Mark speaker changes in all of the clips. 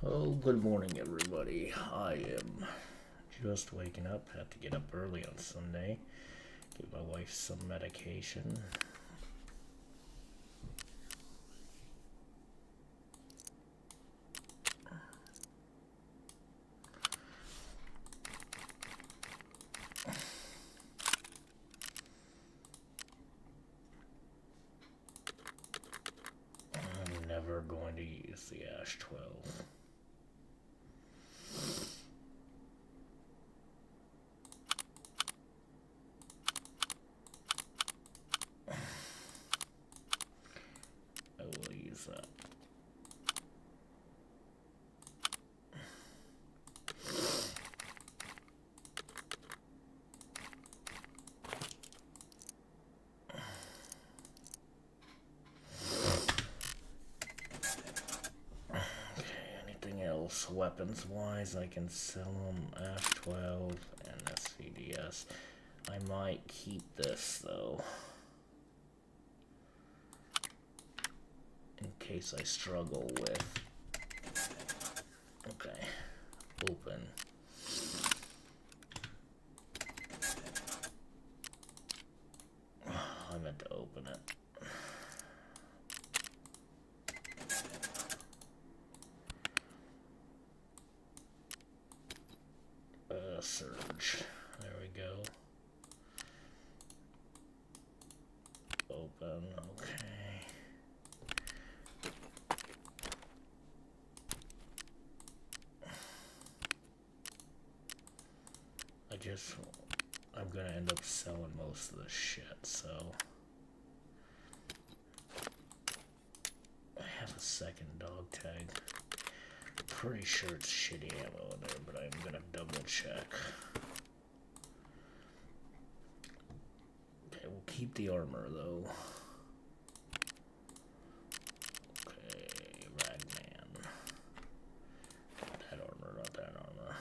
Speaker 1: Oh, good morning, everybody. I am just waking up. Had to get up early on Sunday. Give my wife some medication. I'm never going to use the Ash 12. I will use that. Anything else weapons wise? I can sell them Ash 12 and SVDS. I might keep this though, in case I struggle with. Okay, open. I meant to open it. Surge. There we go. Open. Okay. I'm gonna end up selling most of this shit, so. I have a second dog tag. Pretty sure it's shitty ammo in there, but I'm gonna double check. Okay, we'll keep the armor though. Okay, Ragman. Not that armor, not that armor.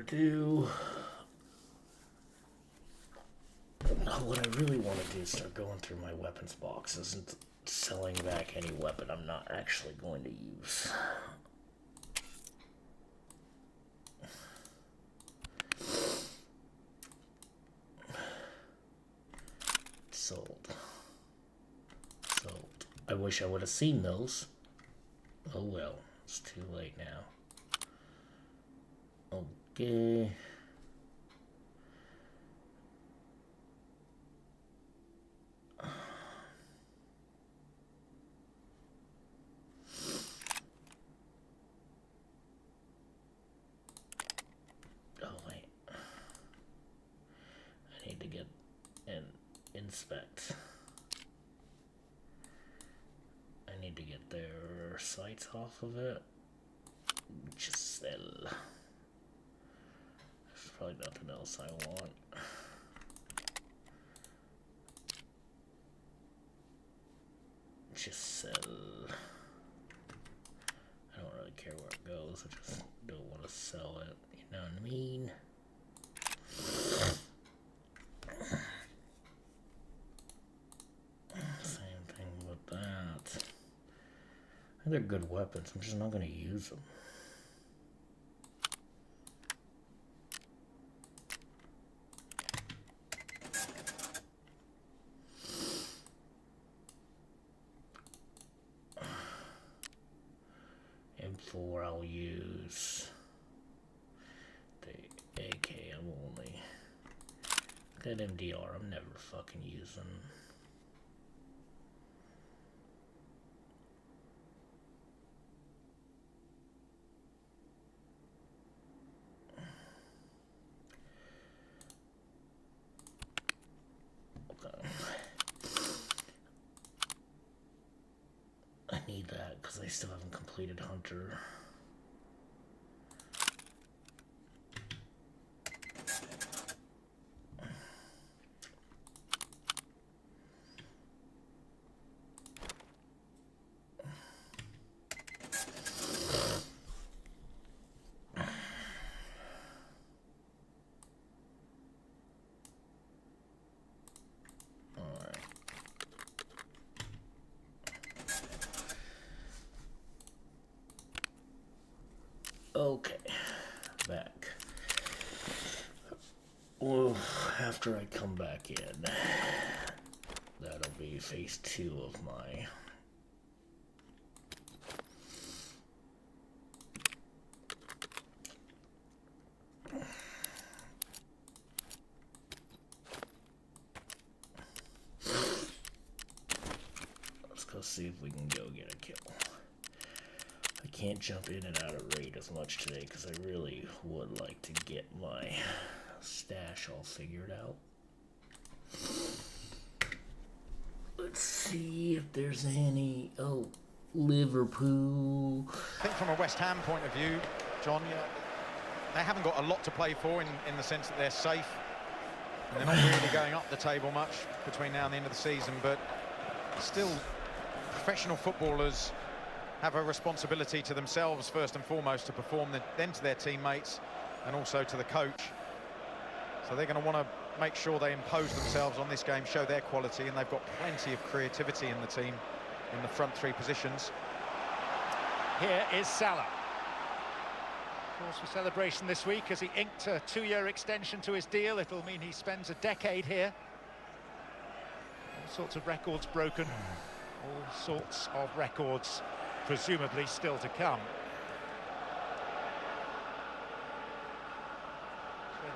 Speaker 1: Do what I really want to do is start going through my weapons boxes and selling back any weapon I'm not actually going to use. Sold. I wish I would have seen those. Oh well, it's too late now. Okay. Oh wait. I need to get and inspect. I need to get their sights off of it. Just sell. There's probably nothing else I want. Just sell. I don't really care where it goes. I just don't want to sell it. You know what I mean? Same thing with that. They're good weapons. I'm just not going to use them. M4 I'll use. The AK I'm only. That MDR I'm never fucking using. I need that because I still haven't completed Hunter. Okay, back. Well, after I come back in, that'll be phase 2 of my... Let's go see if we can go get a kill. I can't jump in and out of raid as much today because I really would like to get my stash all figured out. Let's see if there's any... Oh, Liverpool.
Speaker 2: I think from a West Ham point of view, John, they haven't got a lot to play for in the sense that they're safe. And they're not really going up the table much between now and the end of the season, but still professional footballers have a responsibility to themselves first and foremost to perform, then to their teammates and also to the coach. So they're going to want to make sure they impose themselves on this game, show their quality, and they've got plenty of creativity in the team in the front 3 positions.
Speaker 3: Here is Salah. Cause for celebration this week as he inked a 2-year extension to his deal. It'll mean he spends a decade here. All sorts of records broken, all sorts of records presumably still to come.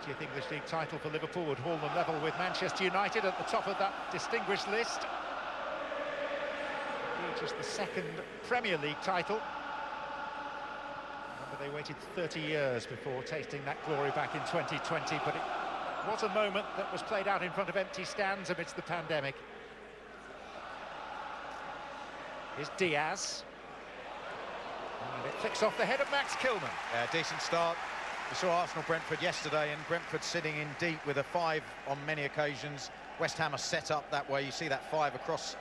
Speaker 3: 20th English League title for Liverpool would haul them level with Manchester United at the top of that distinguished list. Just the 2nd Premier League title. Remember, they waited 30 years before tasting that glory back in 2020, but it was a moment that was played out in front of empty stands amidst the pandemic. Here's Diaz. And it flicks off the head of Max Kilman.
Speaker 2: Yeah, decent start. We saw Arsenal-Brentford yesterday, and Brentford sitting in deep with a 5 on many occasions. West Ham are set up that way. You see that 5 across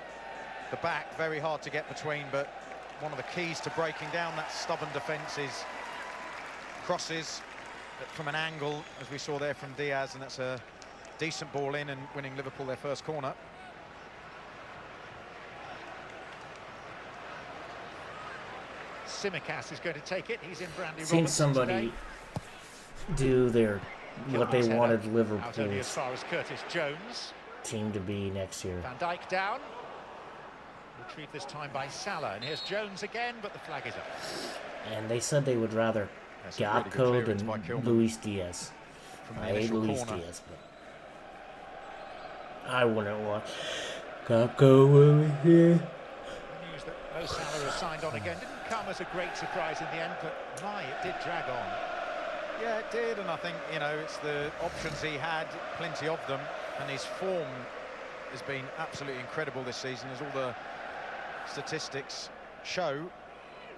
Speaker 2: the back, very hard to get between, but one of the keys to breaking down that stubborn defence is crosses from an angle, as we saw there from Diaz, and that's a decent ball in and winning Liverpool their first corner.
Speaker 3: Tsimikas is going to take it. He's in Brandy
Speaker 1: Seen
Speaker 3: Robertson
Speaker 1: somebody
Speaker 3: today.
Speaker 1: do their what they wanted
Speaker 3: Out only as
Speaker 1: Liverpool's
Speaker 3: far as Curtis Jones.
Speaker 1: team to be next year.
Speaker 3: Van Dijk down. Retrieved this time by Salah, and here's Jones again, but the flag is up.
Speaker 1: And they said they would rather
Speaker 2: That's a really good
Speaker 1: Gakpo
Speaker 2: clearance by
Speaker 1: than
Speaker 2: Kilman
Speaker 1: Luis Diaz.
Speaker 2: from the
Speaker 1: I hate
Speaker 2: initial
Speaker 1: Luis
Speaker 2: corner.
Speaker 1: Diaz, but I wouldn't want Gakpo over here.
Speaker 3: The news that Mo Salah has signed on again didn't come as a great surprise in the end, but my, it did drag on.
Speaker 2: Yeah, it did, and I think, you know, it's the options he had, plenty of them, and his form has been absolutely incredible this season, as all the statistics show.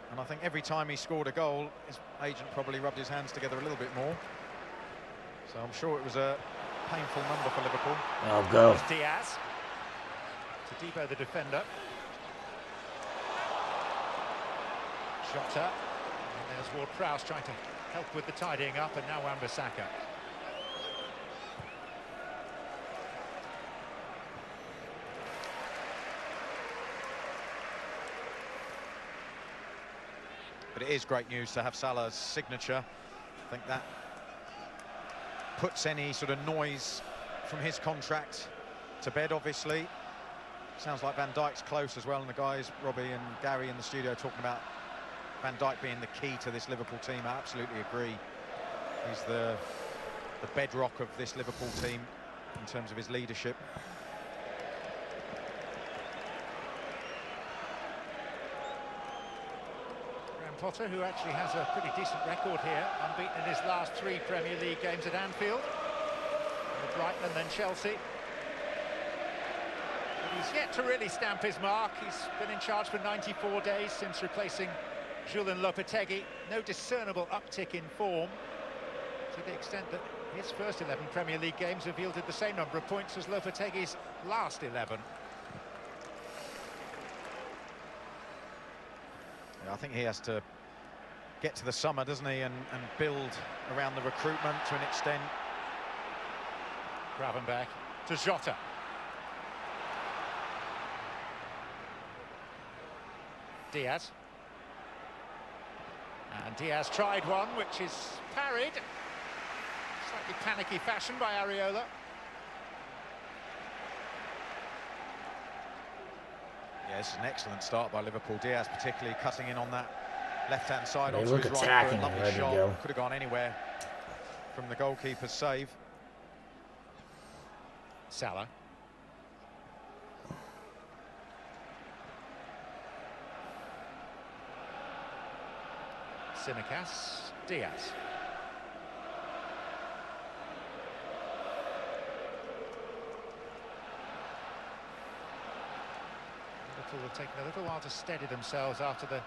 Speaker 2: And I think every time he scored a goal, his agent probably rubbed his hands together a little bit more. So I'm sure it was a painful number for Liverpool.
Speaker 1: I'll go.
Speaker 3: Here's Diaz. Todibo, the defender. Jota. And there's Ward-Prowse trying to help with the tidying up, and now Wan-Bissaka.
Speaker 2: But it is great news to have Salah's signature. I think that puts any sort of noise from his contract to bed, obviously. Sounds like Van Dijk's close as well, and the guys, Robbie and Gary in the studio, talking about Van Dijk being the key to this Liverpool team. I absolutely agree. He's the bedrock of this Liverpool team in terms of his leadership.
Speaker 3: Graham Potter, who actually has a pretty decent record here, unbeaten in his last 3 Premier League games at Anfield. With Brighton and then Chelsea. But he's yet to really stamp his mark. He's been in charge for 94 days since replacing Julian Lopetegui. No discernible uptick in form, to the extent that his first 11 Premier League games have yielded the same number of points as Lopetegui's last 11.
Speaker 2: I think he has to get to the summer, doesn't he, and build around the recruitment to an extent.
Speaker 3: Gravenberch to Jota. Diaz. And Diaz tried one, which is parried. Slightly panicky fashion by Areola.
Speaker 2: Yeah, this is an excellent start by Liverpool. Diaz particularly cutting in on that left-hand side
Speaker 1: They
Speaker 2: onto
Speaker 1: look
Speaker 2: his right foot.
Speaker 1: attacking and
Speaker 2: Lovely
Speaker 1: ready to
Speaker 2: shot.
Speaker 1: go.
Speaker 2: Could have gone anywhere from the goalkeeper's save.
Speaker 3: Salah. Simicas, Diaz. Liverpool have taken a little while to steady themselves after the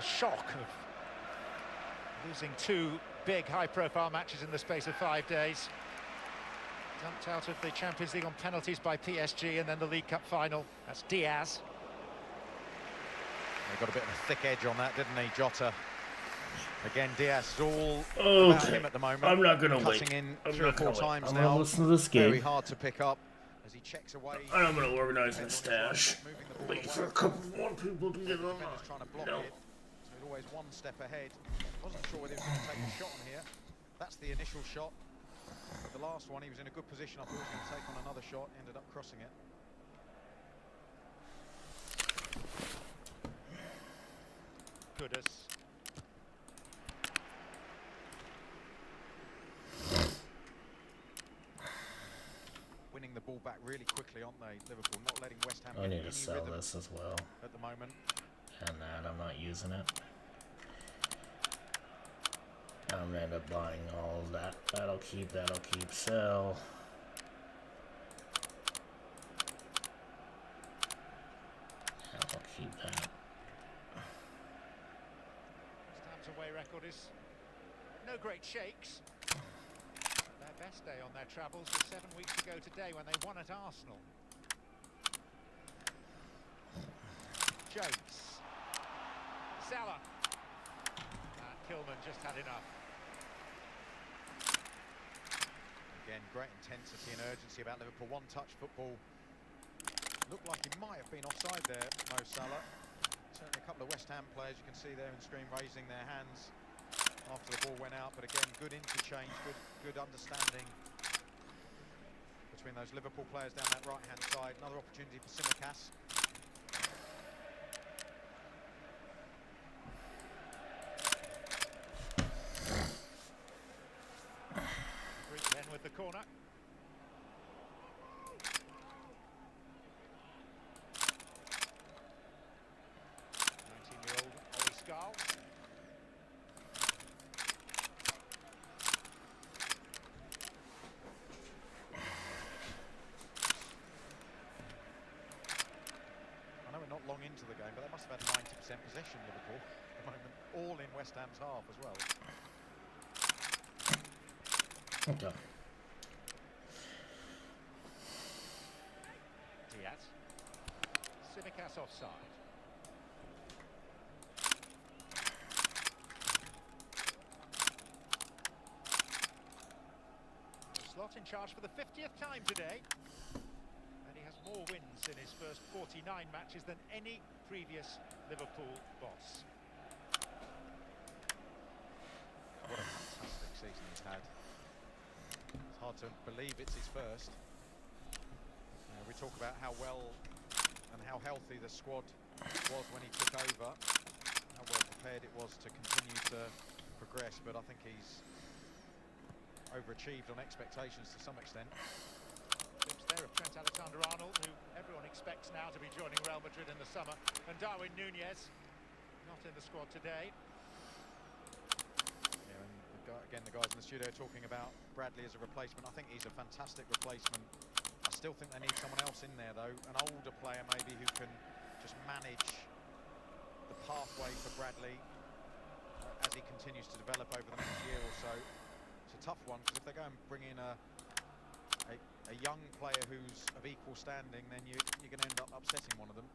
Speaker 3: shock of losing two big high-profile matches in the space of 5 days. Dumped out of the Champions League on penalties by PSG, and then the League Cup final. That's Diaz.
Speaker 2: He got a bit of a thick edge on that, didn't he, Jota? Again, Diaz is all about
Speaker 1: Okay.
Speaker 2: him at the moment.
Speaker 1: I'm not gonna
Speaker 2: Cutting
Speaker 1: wait.
Speaker 2: in
Speaker 1: I'm
Speaker 2: 3 or
Speaker 1: not
Speaker 2: 4
Speaker 1: gonna wait.
Speaker 2: times
Speaker 1: I'm
Speaker 2: now.
Speaker 1: gonna listen to this
Speaker 2: Very
Speaker 1: game.
Speaker 2: hard to pick up as he checks away.
Speaker 1: And I'm gonna organize my
Speaker 2: Depends on his right
Speaker 1: stash.
Speaker 2: foot, moving the ball
Speaker 1: Wait
Speaker 2: away.
Speaker 1: for a couple more people to get on.
Speaker 2: Defenders trying to block
Speaker 1: No.
Speaker 2: it, so he's always one step ahead. Wasn't sure whether he was going to take a shot on here. That's the initial shot. The last one, he was in a good position. I thought he was going to take on another shot. Ended up crossing it.
Speaker 3: Kudus.
Speaker 2: Winning the ball back really quickly, aren't they, Liverpool? Not letting West Ham
Speaker 1: I
Speaker 2: get
Speaker 1: need
Speaker 2: any
Speaker 1: to sell
Speaker 2: rhythm
Speaker 1: this as well.
Speaker 2: at the moment.
Speaker 1: And that I'm not using it. I'm gonna end up buying all of that. That'll keep, sell. I'll keep that.
Speaker 3: West Ham's away record is no great shakes. Their best day on their travels was 7 weeks ago today when they won at Arsenal. Jones. Salah. And Kilman just had enough.
Speaker 2: Again, great intensity and urgency about Liverpool. One-touch football. Looked like he might have been offside there, Mo Salah. Certainly a couple of West Ham players you can see there in the screen raising their hands after the ball went out. But again, good interchange, good understanding between those Liverpool players down that right-hand side. Another opportunity for Simicas.
Speaker 3: Greek then with the corner. Old Ollie Scarl.
Speaker 2: I know we're not long into the game, but they must have had 90% possession, Liverpool, at the moment. All in West Ham's half as well.
Speaker 1: Okay.
Speaker 3: Diaz. Simicas offside. Slot in charge for the 50th time today. And he has more wins in his first 49 matches than any previous Liverpool boss.
Speaker 2: What a fantastic season he's had. It's hard to believe it's his first. We talk about how well and how healthy the squad was when he took over, how well prepared it was to continue to progress, but I think he's overachieved on expectations to some extent.
Speaker 3: Glimpse there of Trent Alexander-Arnold, who everyone expects now to be joining Real Madrid in the summer, and Darwin Núñez, not in the squad today.
Speaker 2: Yeah, and again, the guys in the studio talking about Bradley as a replacement. I think he's a fantastic replacement. I still think they need someone else in there, though, an older player maybe who can just manage the pathway for Bradley as he continues to develop over the next year or so. It's a tough one, because if they go and bring in a young player who's of equal standing, then you're going to end up upsetting one of them.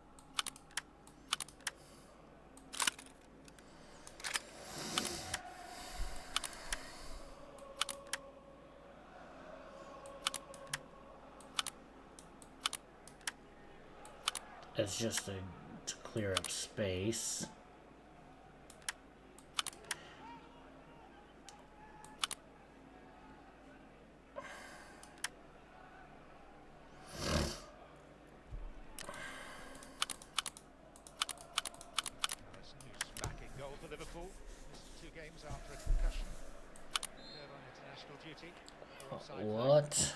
Speaker 1: It's just to clear up space.
Speaker 3: duty. Or offside flag.
Speaker 1: What?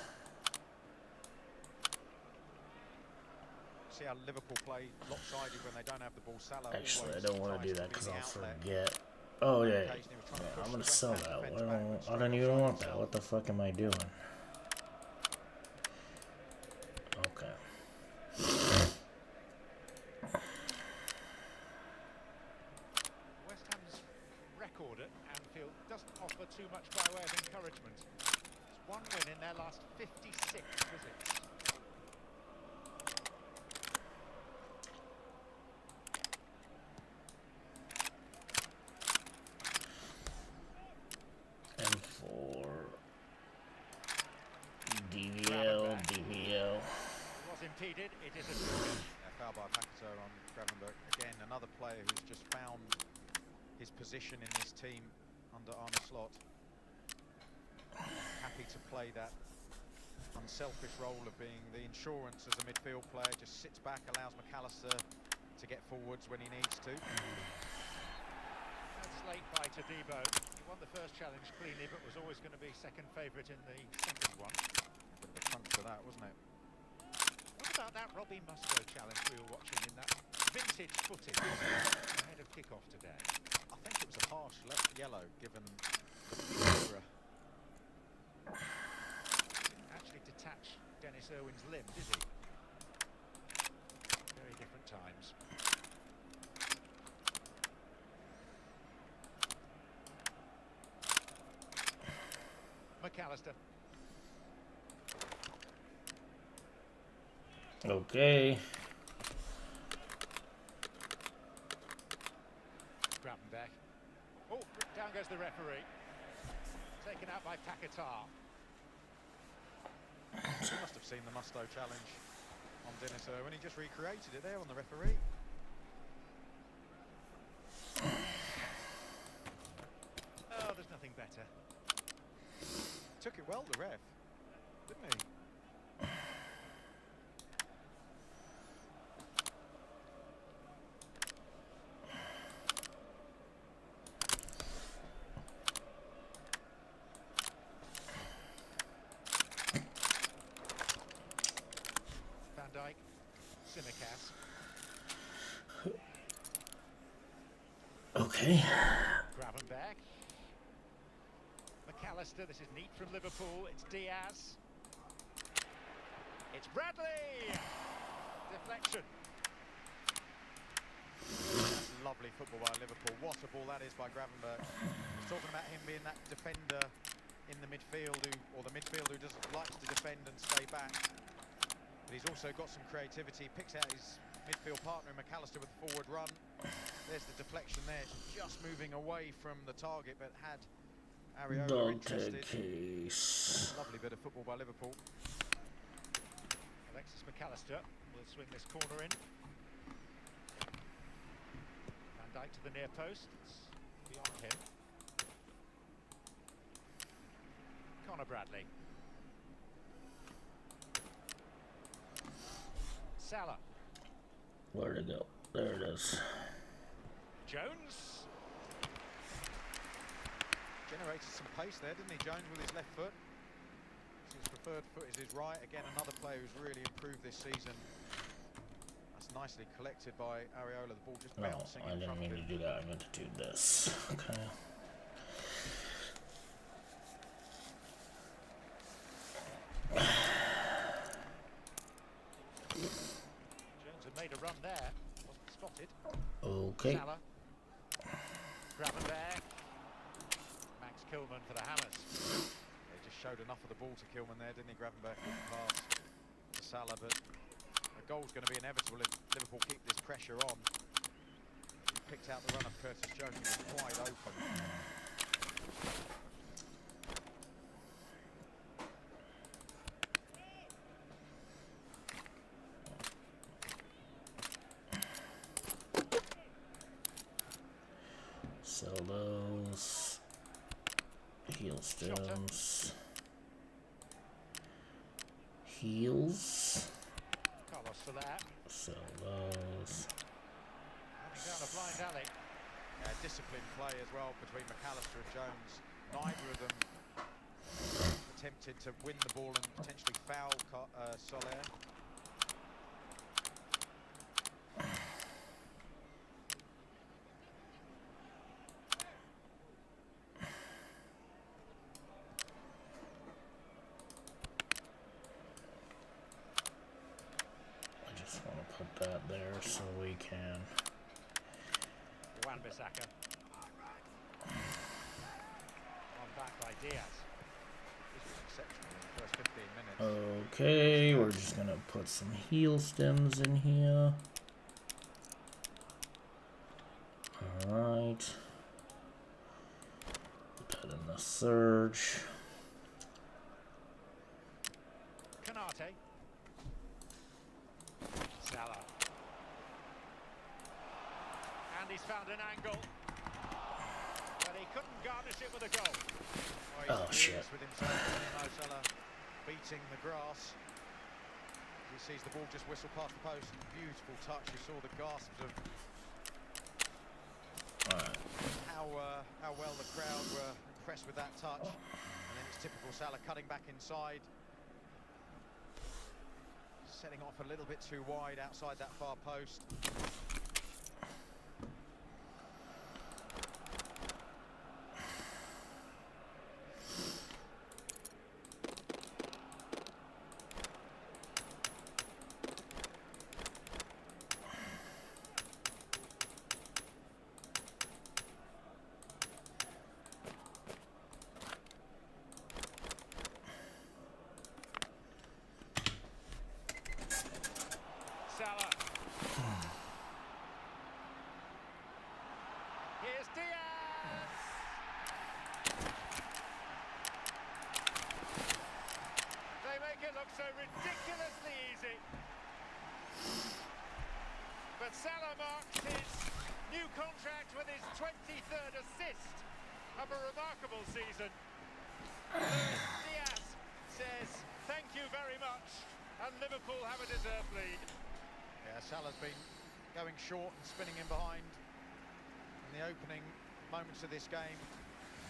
Speaker 2: See how Liverpool play lopsided when they don't have the ball. Salah
Speaker 1: Actually, I
Speaker 2: always
Speaker 1: don't want to
Speaker 2: tries
Speaker 1: do that
Speaker 2: be
Speaker 1: because
Speaker 2: the
Speaker 1: I'll
Speaker 2: outlet.
Speaker 1: forget. Oh yeah,
Speaker 2: Occasionally was trying to push
Speaker 1: I'm
Speaker 2: the
Speaker 1: gonna
Speaker 2: West
Speaker 1: sell
Speaker 2: Ham
Speaker 1: that.
Speaker 2: defence
Speaker 1: I
Speaker 2: back,
Speaker 1: don't,
Speaker 2: but
Speaker 1: I don't
Speaker 2: straight
Speaker 1: even
Speaker 2: offside
Speaker 1: want that.
Speaker 2: himself.
Speaker 1: What the fuck am I doing? Okay.
Speaker 3: West Ham's record at Anfield doesn't offer too much by way of encouragement. It's one win in their last 56 visits.
Speaker 1: And for DVL, DVL.
Speaker 3: It was impeded, it is a
Speaker 2: Foul by Paquetá on Gravenberch. Again, another player who's just found his position in this team under Arne Slot. Happy to play that unselfish role of being the insurance as a midfield player. Just sits back, allows McAllister to get forwards when he needs to.
Speaker 3: That's late by Todibo. He won the first challenge cleanly, but was always going to be second favourite in the second one.
Speaker 2: A bit of a crunch for that, wasn't it?
Speaker 3: What about that Robbie Mustoe challenge we were watching in that vintage footage ahead of kick-off today?
Speaker 2: I think it was a harsh left yellow given the era.
Speaker 3: Didn't actually detach Dennis Irwin's limb, did he? Very different times. McAllister.
Speaker 1: Okay.
Speaker 3: Gravenberch. Oh, down goes the referee. Taken out by Paquetá.
Speaker 2: He must have seen the Mustoe challenge on Dennis Irwin. He just recreated it there on the referee.
Speaker 3: Oh, there's nothing better.
Speaker 2: Took it well, the ref, didn't he?
Speaker 3: Van Dijk. Tsimikas.
Speaker 1: Okay.
Speaker 3: Gravenberch. McAllister, this is neat from Liverpool, it's Diaz. It's Bradley! Deflection.
Speaker 2: That's lovely football by Liverpool. What a ball that is by Gravenberch. He's talking about him being that defender in the midfield or the midfield who just likes to defend and stay back. But he's also got some creativity. Picks out his midfield partner in McAllister with a forward run. There's the deflection there, just moving away from the target, but had Areola
Speaker 1: Dante
Speaker 2: interested.
Speaker 1: Case.
Speaker 2: Lovely bit of football by Liverpool.
Speaker 3: Alexis McAllister will swing this corner in. Van Dijk to the near post, it's beyond him. Conor Bradley. Salah.
Speaker 1: Where'd it go? There it is.
Speaker 3: Jones.
Speaker 2: Generated some pace there, didn't he, Jones, with his left foot? His preferred foot is his right. Again, another player who's really improved this season. That's nicely collected by Areola. The ball just
Speaker 1: No,
Speaker 2: bouncing
Speaker 1: I
Speaker 2: in
Speaker 1: didn't
Speaker 2: front
Speaker 1: mean
Speaker 2: of
Speaker 1: to
Speaker 2: him.
Speaker 1: do that. I meant to do this. Okay.
Speaker 3: Jones had made a run there, wasn't spotted.
Speaker 1: Okay.
Speaker 3: Salah. Gravenberch. Max Kilman for the Hammers.
Speaker 2: They just showed enough of the ball to Kilman there, didn't he? Gravenberch with the pass to Salah, but a goal's going to be inevitable if Liverpool keep this pressure on. He picked out the run of Curtis Jones, he was wide open.
Speaker 1: Sell those. Heel stones. Heels.
Speaker 3: Carlos Soler.
Speaker 1: Sell those.
Speaker 3: Running down a blind alley.
Speaker 2: Disciplined play as well between McAllister and Jones. Neither of them wanted to win the ball and potentially foul Soler.
Speaker 1: I just want to put that there so we can.
Speaker 3: Wan-Bissaka. On back by Diaz.
Speaker 2: This was exceptional in the first 15 minutes.
Speaker 1: Okay, we're just gonna put some heel stems in here. Alright. Put in the surge.
Speaker 3: Canate. Salah. And he's found an angle. But he couldn't garnish it with a goal.
Speaker 1: Oh, shit.
Speaker 2: With himself, Mo Salah beating the grass. He sees the ball just whistle past the post. Beautiful touch. You saw the gasps of how well the crowd were impressed with that touch. And then it's typical Salah cutting back inside. Setting off a little bit too wide outside that far post.
Speaker 3: Salah. Here's Diaz. They make it look so ridiculously easy. But Salah marks his new contract with his 23rd assist of a remarkable season. Diaz says thank you very much, and Liverpool have a deserved lead.
Speaker 2: Yeah, Salah's been going short and spinning in behind in the opening moments of this game.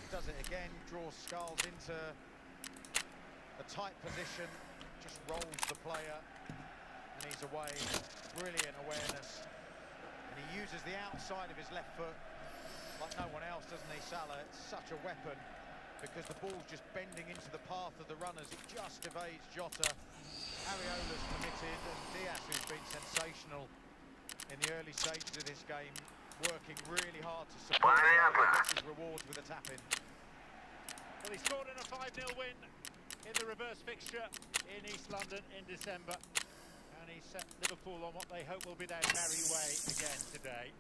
Speaker 2: He does it again, draws Skulls into a tight position, just rolls the player, and he's away. Brilliant awareness. And he uses the outside of his left foot like no one else, doesn't he, Salah? It's such a weapon because the ball's just bending into the path of the runners. It just evades Jota. Areola's committed, and Diaz, who's been sensational in the early stages of this game, working really hard to support his rewards with a tap-in.
Speaker 3: Well, he scored in a 5-0 win in the reverse fixture in East London in December, and he set Liverpool on what they hope will be their merry way again today.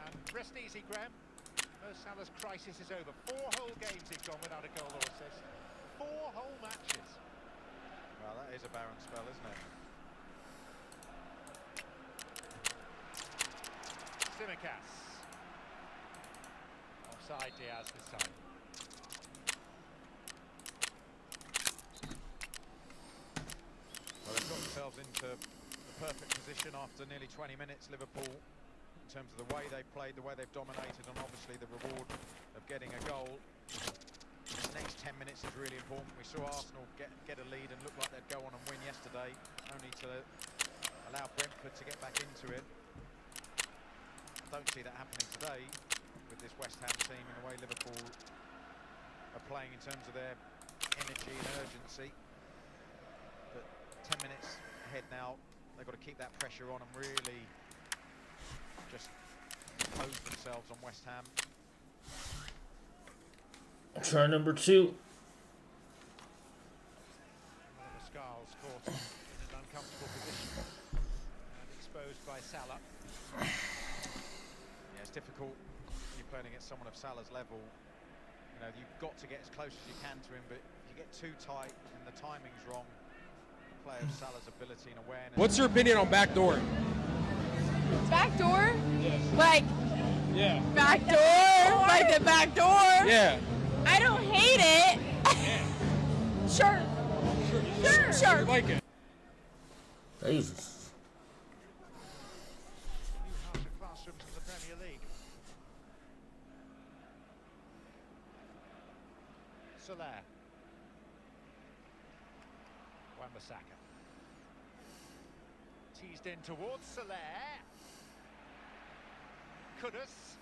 Speaker 3: And rest easy, Graham. Mo Salah's crisis is over. 4 whole games he's gone without a goal or assist. 4 whole matches.
Speaker 2: Well, that is a barren spell, isn't it?
Speaker 3: Tsimikas. Offside Diaz this time.
Speaker 2: Well, they've got themselves into the perfect position after nearly 20 minutes, Liverpool, in terms of the way they've played, the way they've dominated, and obviously the reward of getting a goal. The next 10 minutes is really important. We saw Arsenal get a lead and look like they'd go on and win yesterday, only to allow Brentford to get back into it. Don't see that happening today with this West Ham team and the way Liverpool are playing in terms of their energy and urgency. But 10 minutes ahead now, they've got to keep that pressure on and really just impose themselves on West Ham.
Speaker 1: Try number 2.
Speaker 3: Oliver Skulls caught in an uncomfortable position and exposed by Salah.
Speaker 2: Yeah, it's difficult when you're playing against someone of Salah's level. You know, you've got to get as close as you can to him, but if you get too tight and the timing's wrong, the player of Salah's ability and awareness.
Speaker 4: What's your opinion on backdoor?
Speaker 5: Backdoor? Like,
Speaker 4: Yeah.
Speaker 5: backdoor? Like the back door?
Speaker 4: Yeah.
Speaker 5: I don't hate it. Sure. Sure.
Speaker 4: You like it?
Speaker 1: Jesus.
Speaker 3: New Hampshire classrooms in the Premier League. Soler. Wan-Bissaka. Teased in towards Soler. Kudus.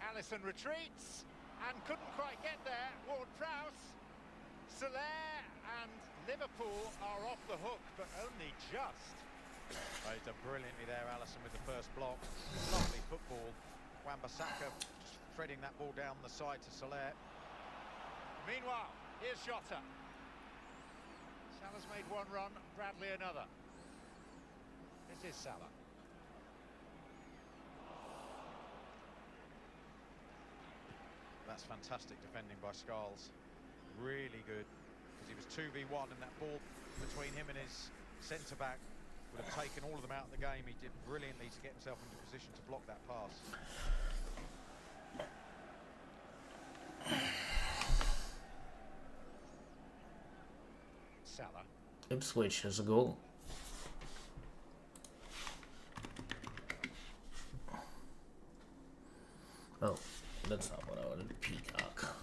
Speaker 3: Alisson retreats and couldn't quite get there. Ward-Prowse. Soler and Liverpool are off the hook, but only just.
Speaker 2: He's done brilliantly there, Alisson, with the first block. Lovely football. Wan-Bissaka just threading that ball down the side to Soler.
Speaker 3: Meanwhile, here's Jota. Salah's made one run, Bradley another. This is Salah.
Speaker 2: That's fantastic defending by Scarles. Really good, because he was 2v1 and that ball between him and his centre-back would have taken all of them out of the game. He did brilliantly to get himself into position to block that pass.
Speaker 3: Salah.
Speaker 1: Ipswich has a goal. Oh, that's not what I wanted. Peacock.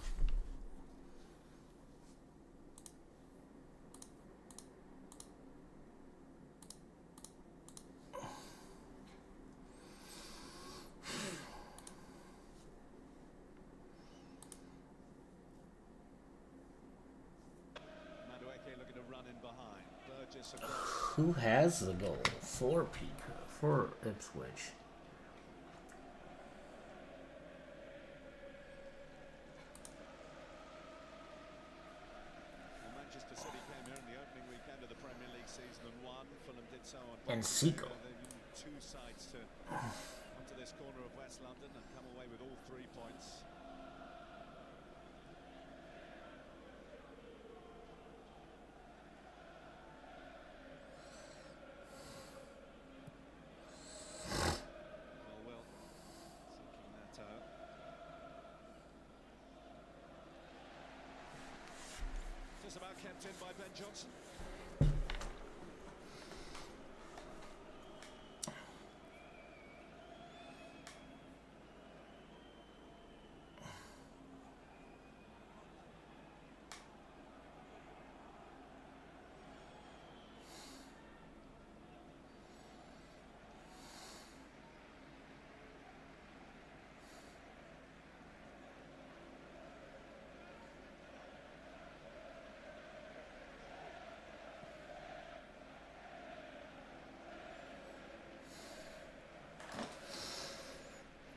Speaker 6: Madueke looking to run in behind. Burgess across.
Speaker 1: Who has the goal for Peacock, for Ipswich?
Speaker 6: Well, Manchester City came here in the opening weekend of the Premier League season and won. Fulham did so on.
Speaker 1: And Seagull.
Speaker 6: Two sides to come to this corner of West London and come away with all 3 points. Will seeking that out. Just about kept in by Ben Johnson.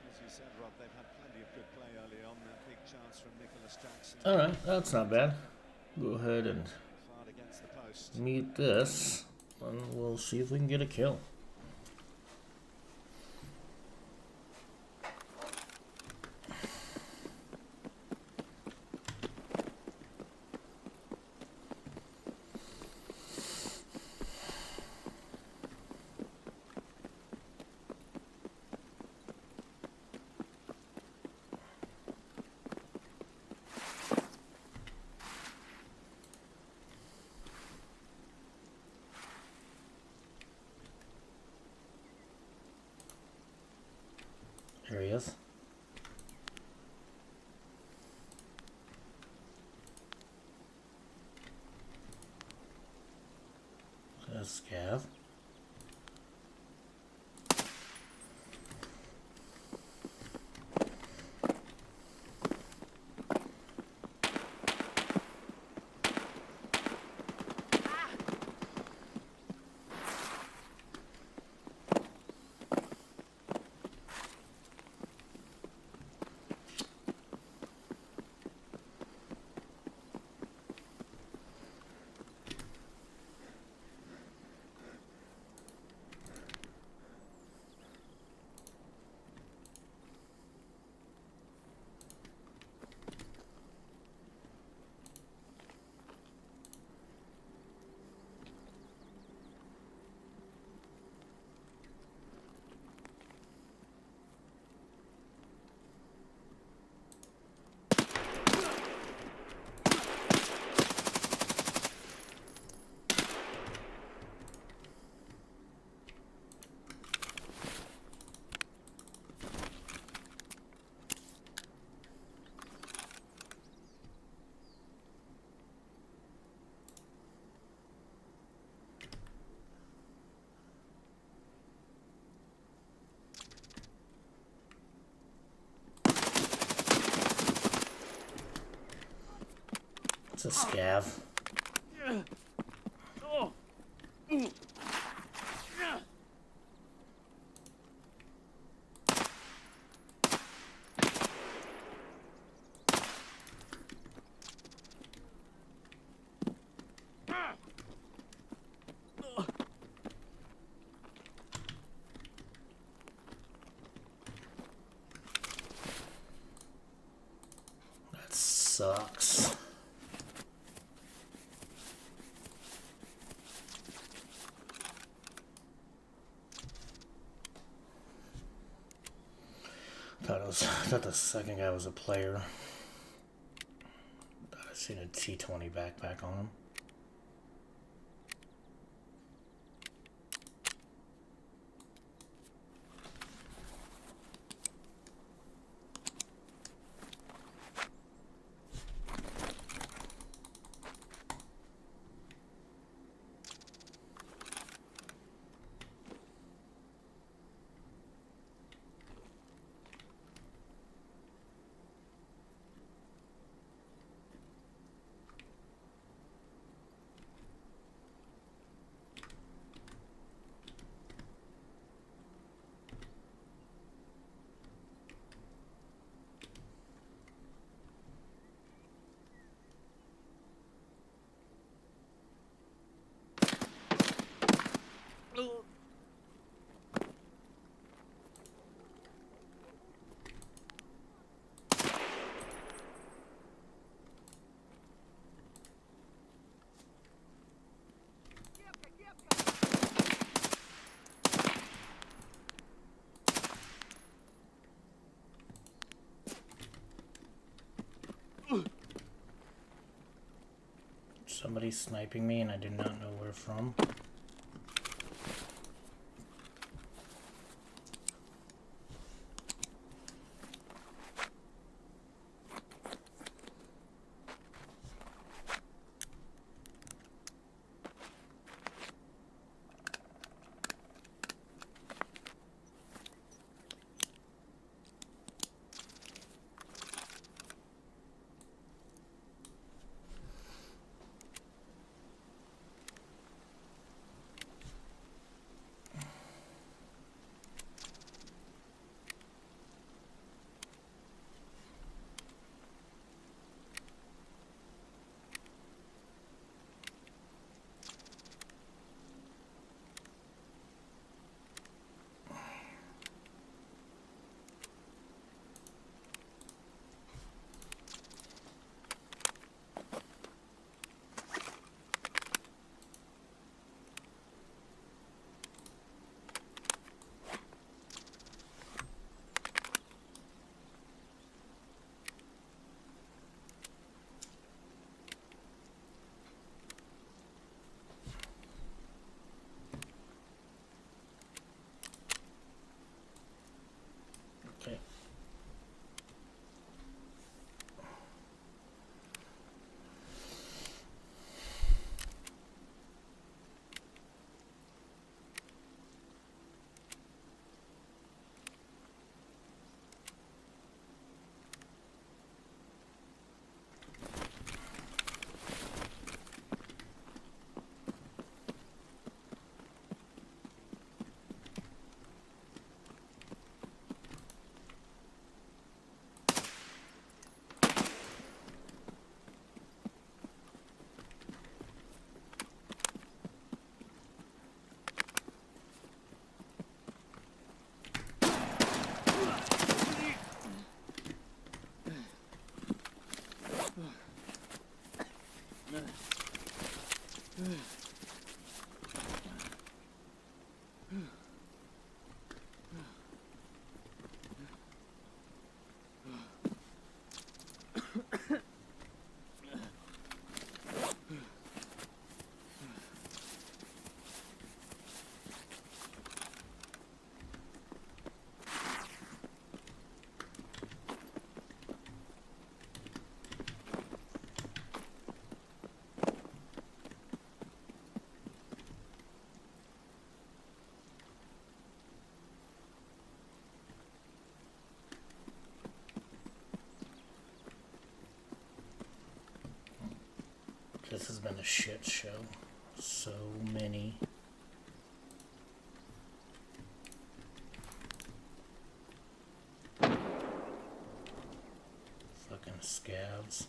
Speaker 6: As you said, Rob, they've had plenty of good play early on. That big chance from Nicholas Jackson.
Speaker 1: Alright, that's not bad. Go ahead and
Speaker 6: Fired against the post.
Speaker 1: mute this, and we'll see if we can get a kill. Here he is. That's Gav. It's a scav. That sucks. Thought the second guy was a player. Thought I seen a T20 backpack on him. Somebody's sniping me and I do not know where from. Okay. This has been a shit show. So many. Fucking scabs.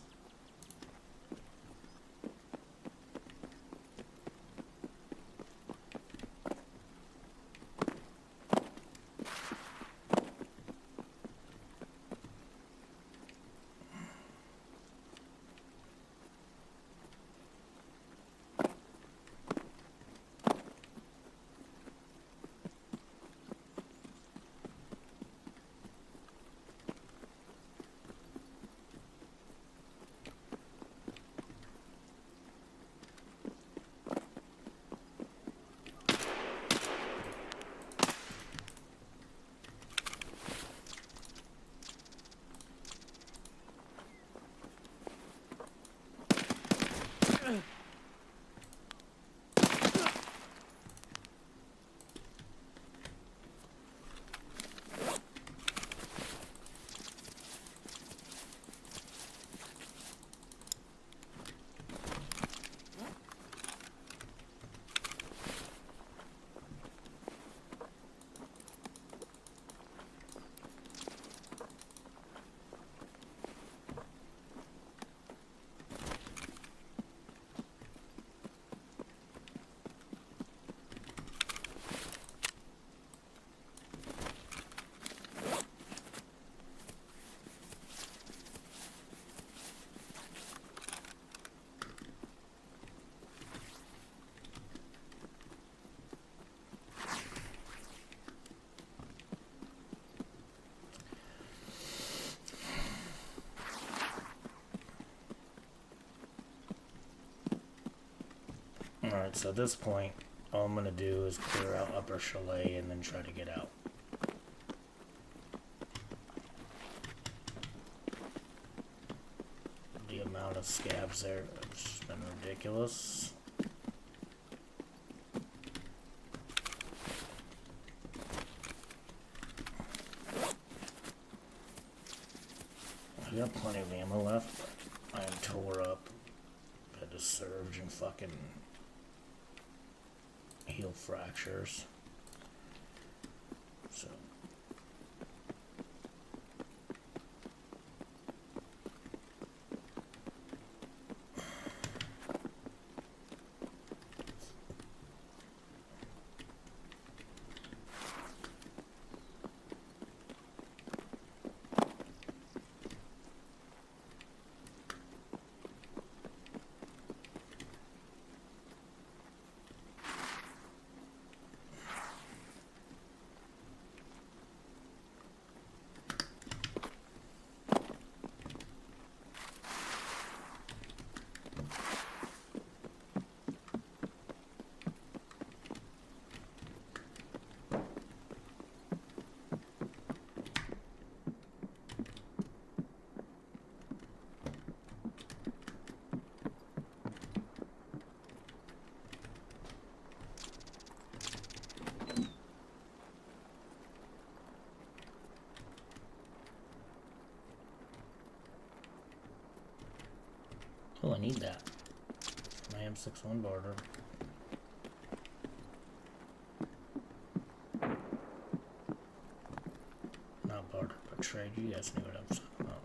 Speaker 1: Alright, so at this point, all I'm gonna do is clear out Upper Chalet and then try to get out. The amount of scabs there has just been ridiculous. I got plenty of ammo left, but I am tore up. Had to surge and fucking heal fractures. So oh, I need that. My M61 barter. Not barter, but trade. You guys knew what I'm talking about.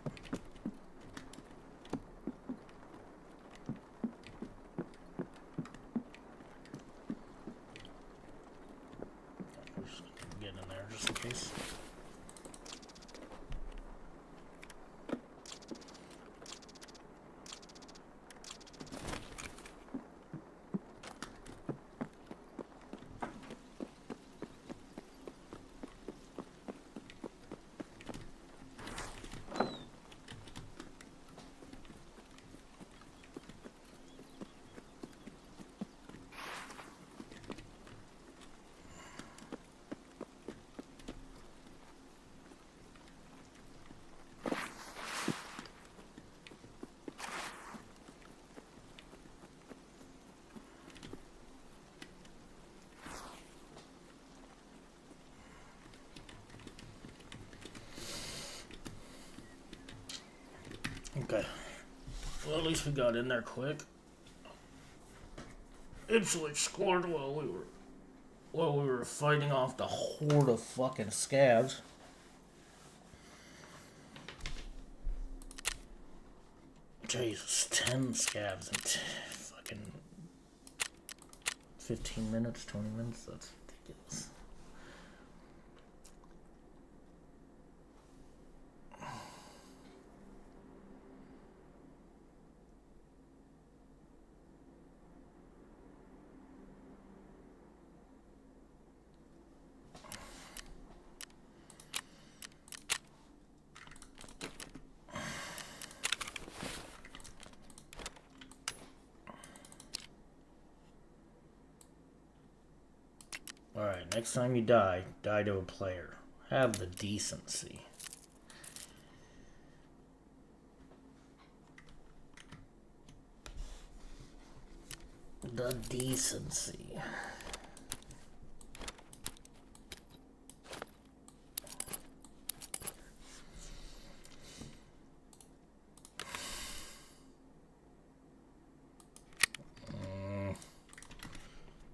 Speaker 1: I'm just gonna get in there just in case. Okay. Well, at least we got in there quick. Ipswich scored while we were fighting off the horde of fucking scabs. Jesus, 10 scabs in fucking 15 minutes, 20 minutes. That's ridiculous. Alright, next time you die to a player. Have the decency. The decency.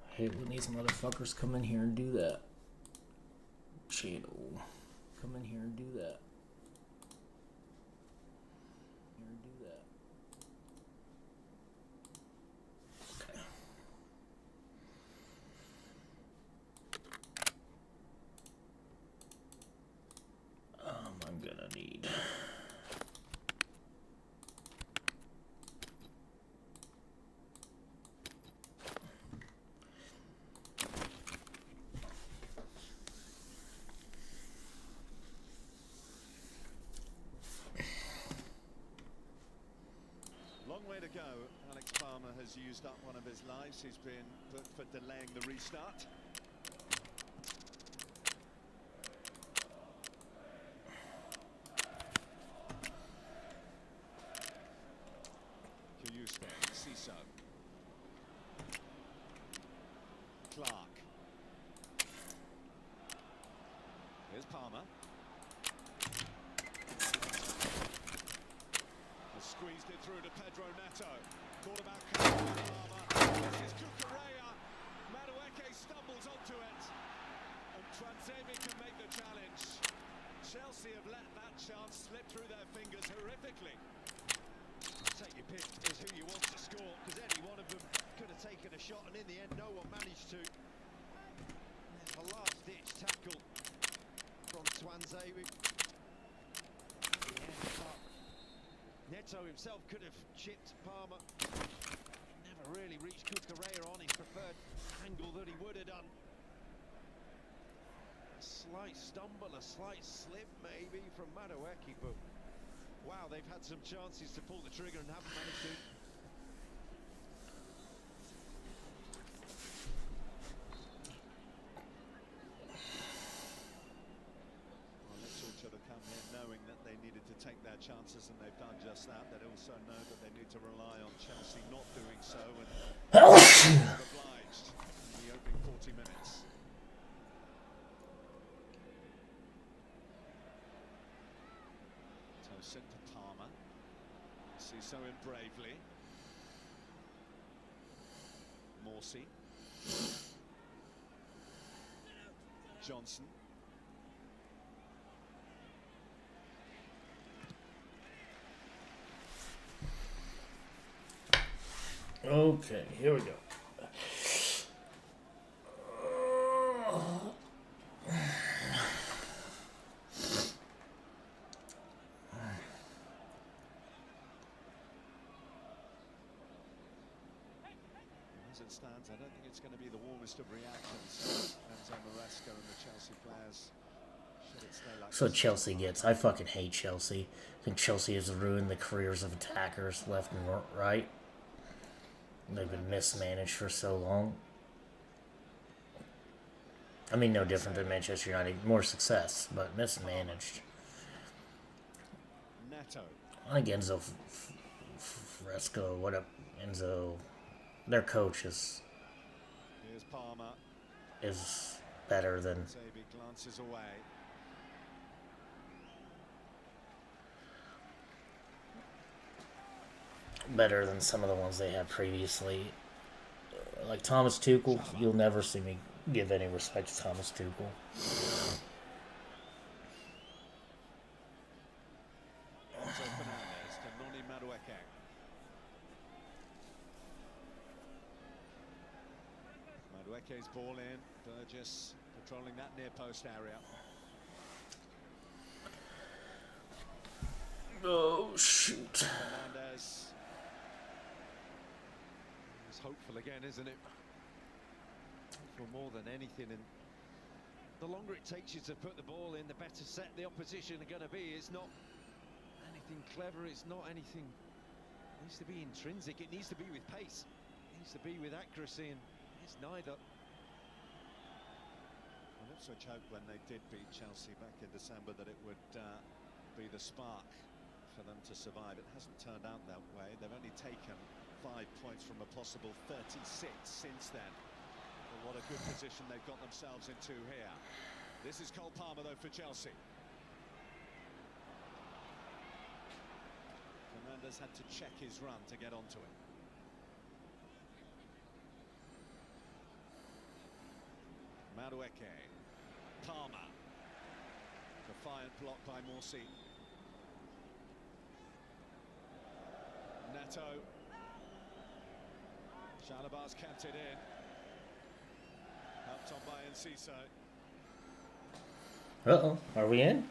Speaker 1: I hate when these motherfuckers come in here and do that. Channel. Come in here and do that. Here and do that. Okay. I'm gonna need.
Speaker 6: Long way to go. Alex Palmer has used up one of his lives. He's been put for delaying the restart. Kiyuste, Ciso. Clark. Here's Palmer. Squeezed it through to Pedro Neto. Quarterback Palmer. This is Cucurella. Madueke stumbles onto it. And Twanzebe can make the challenge. Chelsea have let that chance slip through their fingers horrifically.
Speaker 7: Take your pick is who you want to score, because any one of them could have taken a shot, and in the end no one managed to. There's a last-ditch tackle from Twanzebe. Neto himself could have chipped Palmer. Never really reached Cucurella on his preferred angle that he would have done. A slight stumble, a slight slip maybe from Madueke, but wow, they've had some chances to pull the trigger and haven't managed to.
Speaker 6: Well, Ipswich should have come here knowing that they needed to take their chances, and they've done just that. They also know that they need to rely on Chelsea not doing so, and obliged in the opening 40 minutes. Tosin to Palmer. Ciso in bravely. Morsey. Johnson.
Speaker 1: Okay, here we go.
Speaker 6: As it stands, I don't think it's going to be the warmest of reactions. Enzo Maresca and the Chelsea players. Should it stay like
Speaker 1: So
Speaker 6: this?
Speaker 1: Chelsea gets. I fucking hate Chelsea. I think Chelsea has ruined the careers of attackers left and right. They've been mismanaged for so long. I mean, no different than Manchester United. More success, but mismanaged.
Speaker 6: Neto.
Speaker 1: I think Enzo Fresco, what up, Enzo? Their coach
Speaker 6: Here's Palmer.
Speaker 1: is better than.
Speaker 6: Zabi glances away.
Speaker 1: Better than some of the ones they had previously. Like Thomas Tuchel, you'll never see me give any respect to Thomas Tuchel.
Speaker 6: Enzo Fernandez to Noni Madueke. Madueke's ball in. Burgess patrolling that near post area.
Speaker 1: Oh, shoot.
Speaker 6: Fernandez.
Speaker 7: It's hopeful again, isn't it? For more than anything, and the longer it takes you to put the ball in, the better set the opposition are going to be. It's not anything clever, it's not anything. It needs to be intrinsic, it needs to be with pace, it needs to be with accuracy, and it's neither.
Speaker 6: Well, Ipswich hoped when they did beat Chelsea back in December that it would be the spark for them to survive. It hasn't turned out that way. They've only taken 5 points from a possible 36 since then. But what a good position they've got themselves into here. This is Cole Palmer though for Chelsea. Fernandez had to check his run to get onto it. Madueke. Palmer. Defiant block by Morsi. Neto. Chalobah's kept it in. Helped on by Enciso.
Speaker 1: Uh-oh. Are we in?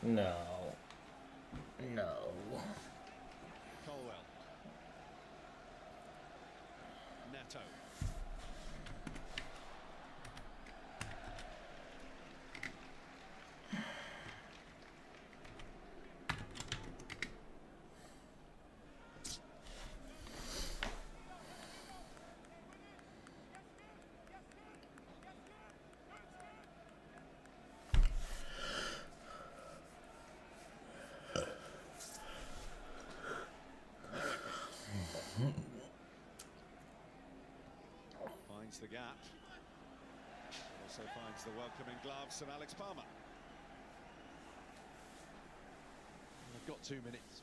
Speaker 1: No. No.
Speaker 6: Colwell. Neto. Finds the gap. Also finds the welcoming gloves of Alex Palmer.
Speaker 7: They've got 2 minutes.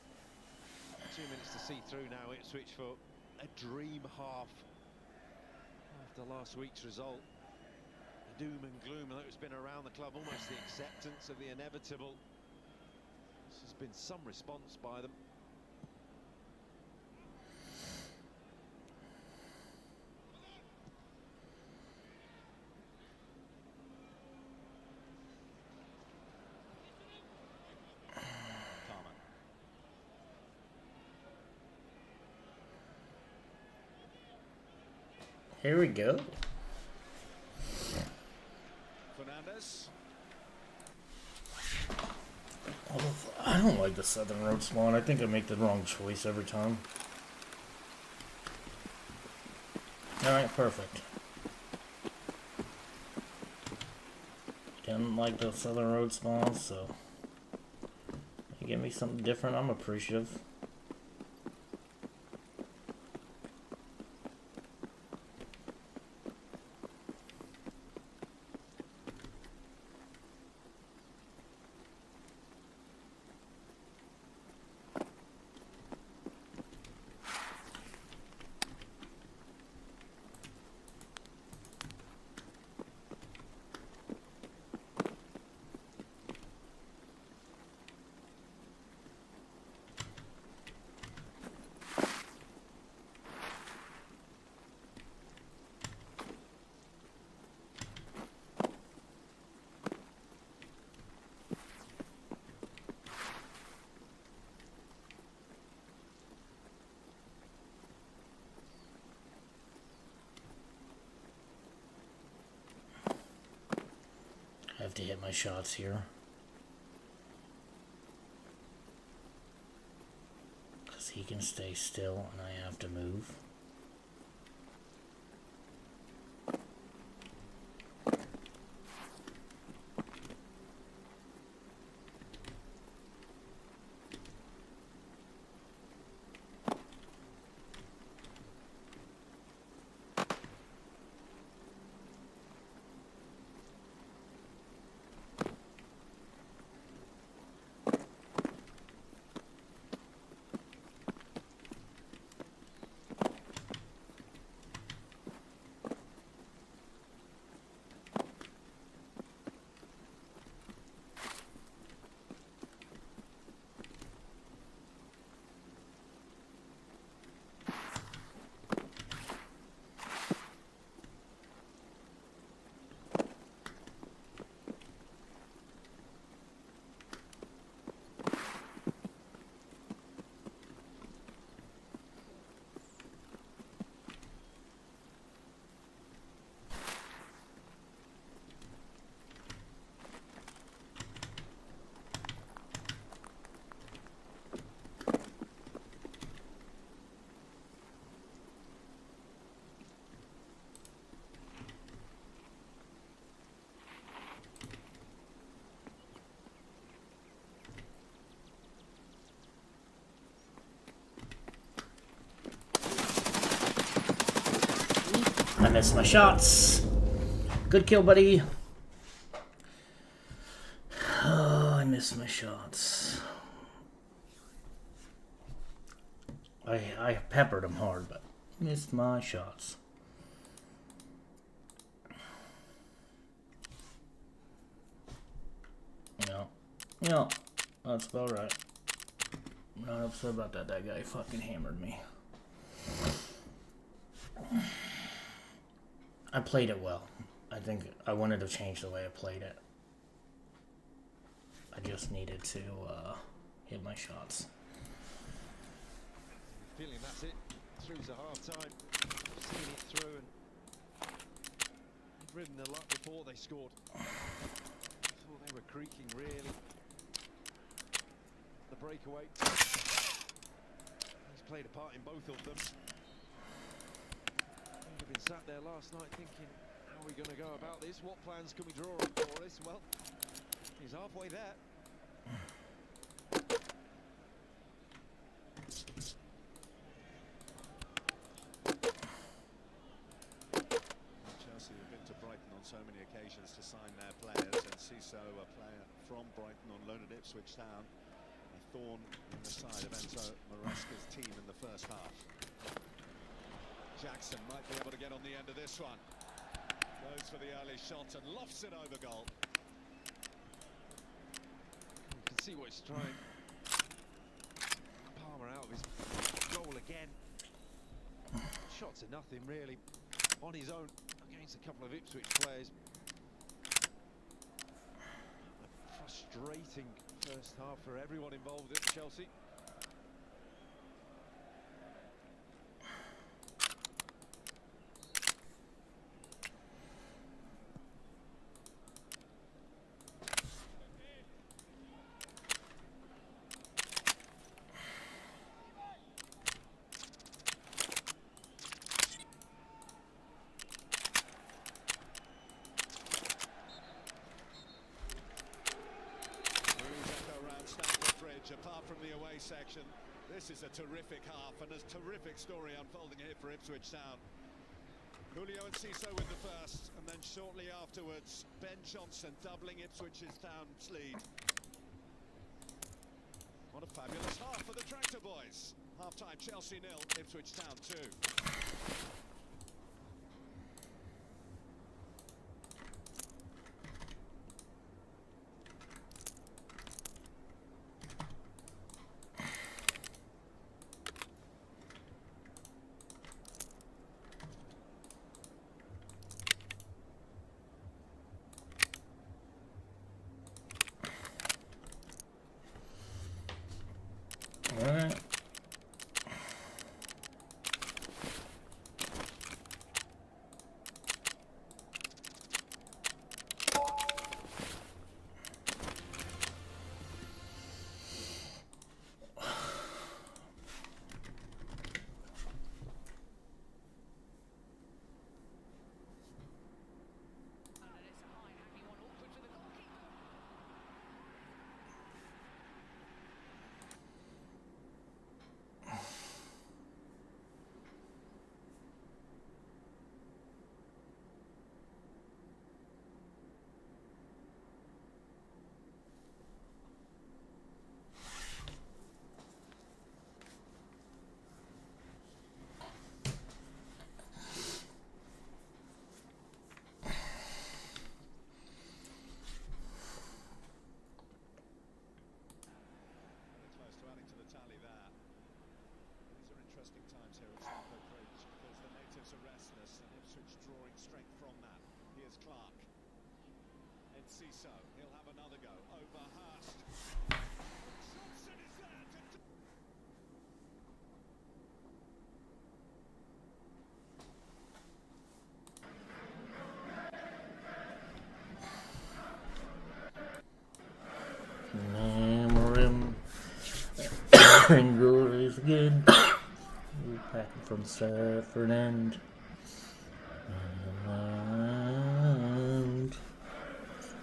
Speaker 7: 2 minutes to see through now Ipswich for a dream half after last week's result. The doom and gloom that has been around the club, almost the acceptance of the inevitable. This has been some response by them.
Speaker 6: Palmer.
Speaker 1: Here we go.
Speaker 6: Fernandez.
Speaker 1: I don't like the Southern Road Spawn. I think I make the wrong choice every time. Alright, perfect. Didn't like the Southern Road Spawn, so you give me something different, I'm appreciative. I have to hit my shots here. Because he can stay still and I have to move. I missed my shots. Good kill, buddy. Oh, I missed my shots. I peppered them hard, but missed my shots. Yeah, that's about right. I'm not upset about that. That guy fucking hammered me. I played it well. I think I wanted to change the way I played it. I just needed to hit my shots.
Speaker 7: Feeling that's it. Through to half time. Seen it through and ridden the luck before they scored. Thought they were creaking really. The breakaway. He's played a part in both of them. We've been sat there last night thinking, how are we going to go about this? What plans can we draw up for this? Well, he's halfway there.
Speaker 6: Chelsea have been to Brighton on so many occasions to sign their players, and Ciso, a player from Brighton on loan at Ipswich Town, a thorn in the side of Enzo Maresca's team in the first half. Jackson might be able to get on the end of this one. Goes for the early shot and lofts it over goal.
Speaker 7: You can see what he's trying. Palmer out of his goal again. Shots are nothing really. On his own against a couple of Ipswich players. A frustrating first half for everyone involved at Chelsea.
Speaker 6: Apart from the away section, this is a terrific half and a terrific story unfolding here for Ipswich Town. Julio and Ciso with the first, and then shortly afterwards Ben Johnson doubling Ipswich Town's lead. What a fabulous half for the Tractor Boys. Half-time Chelsea 0, Ipswich Town 2.
Speaker 1: Alright. Ciso, he'll have another go over Hurst. Johnson is there to... And goes again. We're packing from Stratford End.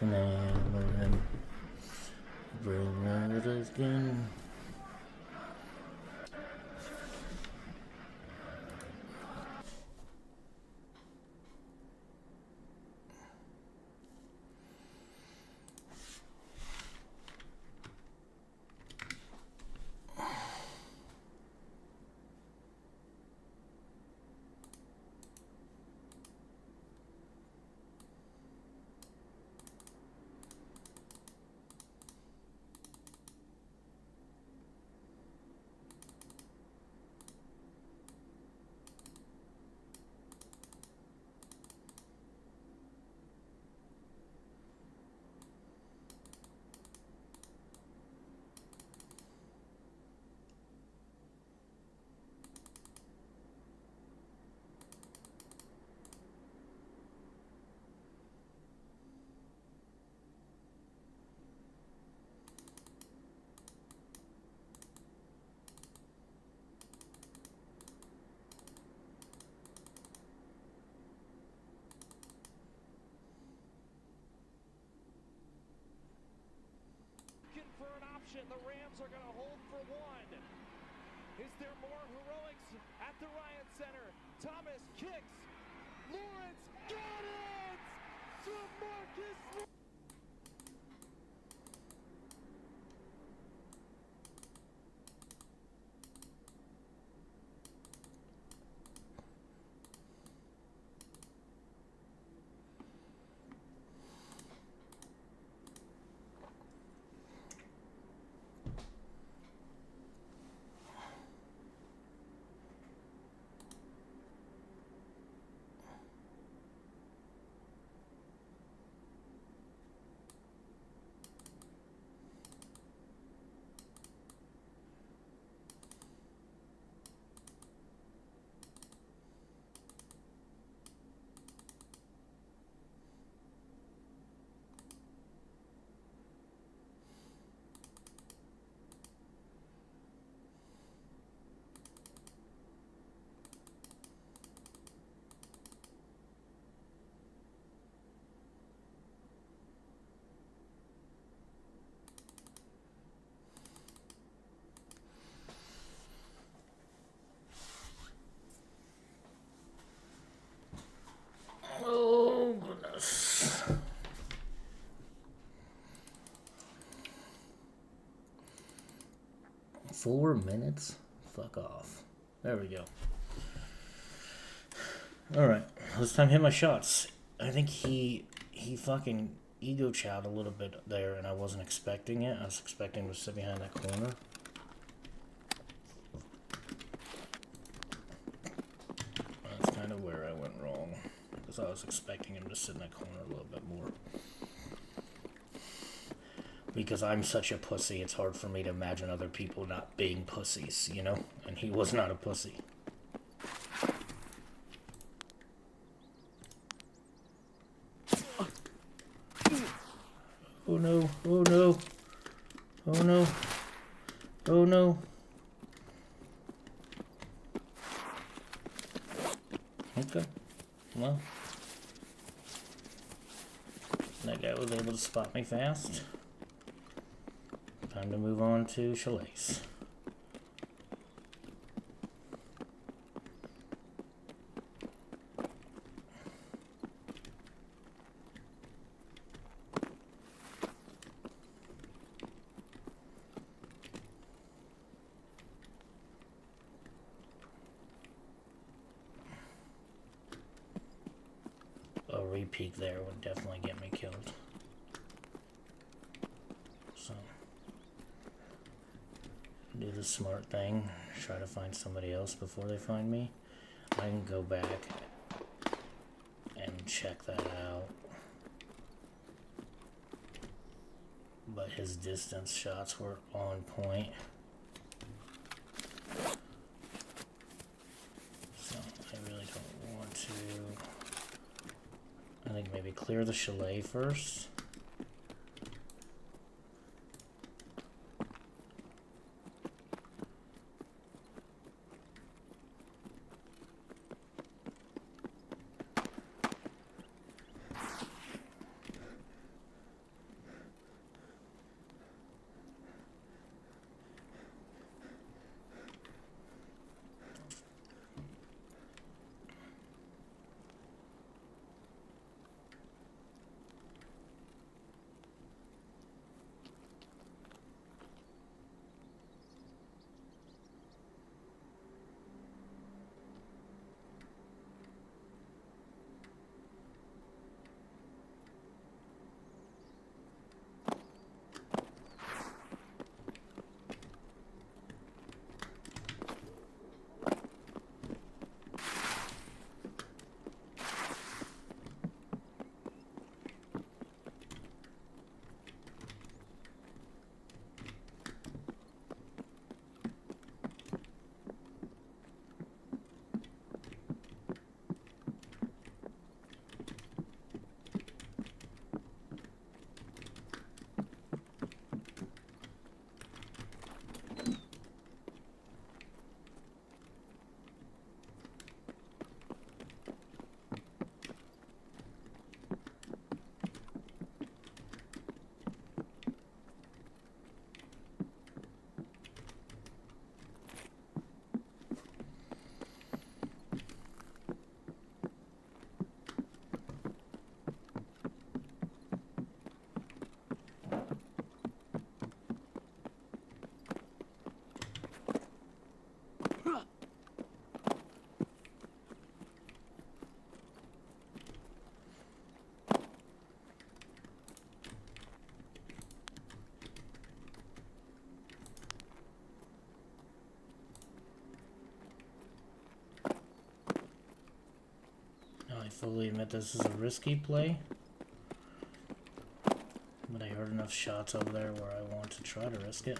Speaker 1: And bring out again.
Speaker 6: there more heroics at the Ryan Center? Thomas kicks. Lawrence got it! From Marcus.
Speaker 1: Oh, goodness. Four minutes? Fuck off. There we go. Alright, this time hit my shots. I think he fucking ego chowed a little bit there, and I wasn't expecting it. I was expecting him to sit behind that corner. That's kind of where I went wrong. Because I was expecting him to sit in that corner a little bit more. Because I'm such a pussy, it's hard for me to imagine other people not being pussies, you know? And he was not a pussy. Oh no, oh no, oh no, oh no. Okay, well. That guy was able to spot me fast. Time to move on to Chalets. A repeat there would definitely get me killed. So, do the smart thing, try to find somebody else before they find me. I can go back and check that out. But his distance shots were on point. So, I really don't want to... I think maybe clear the chalet first. fully admit this is a risky play. But I heard enough shots over there where I want to try to risk it.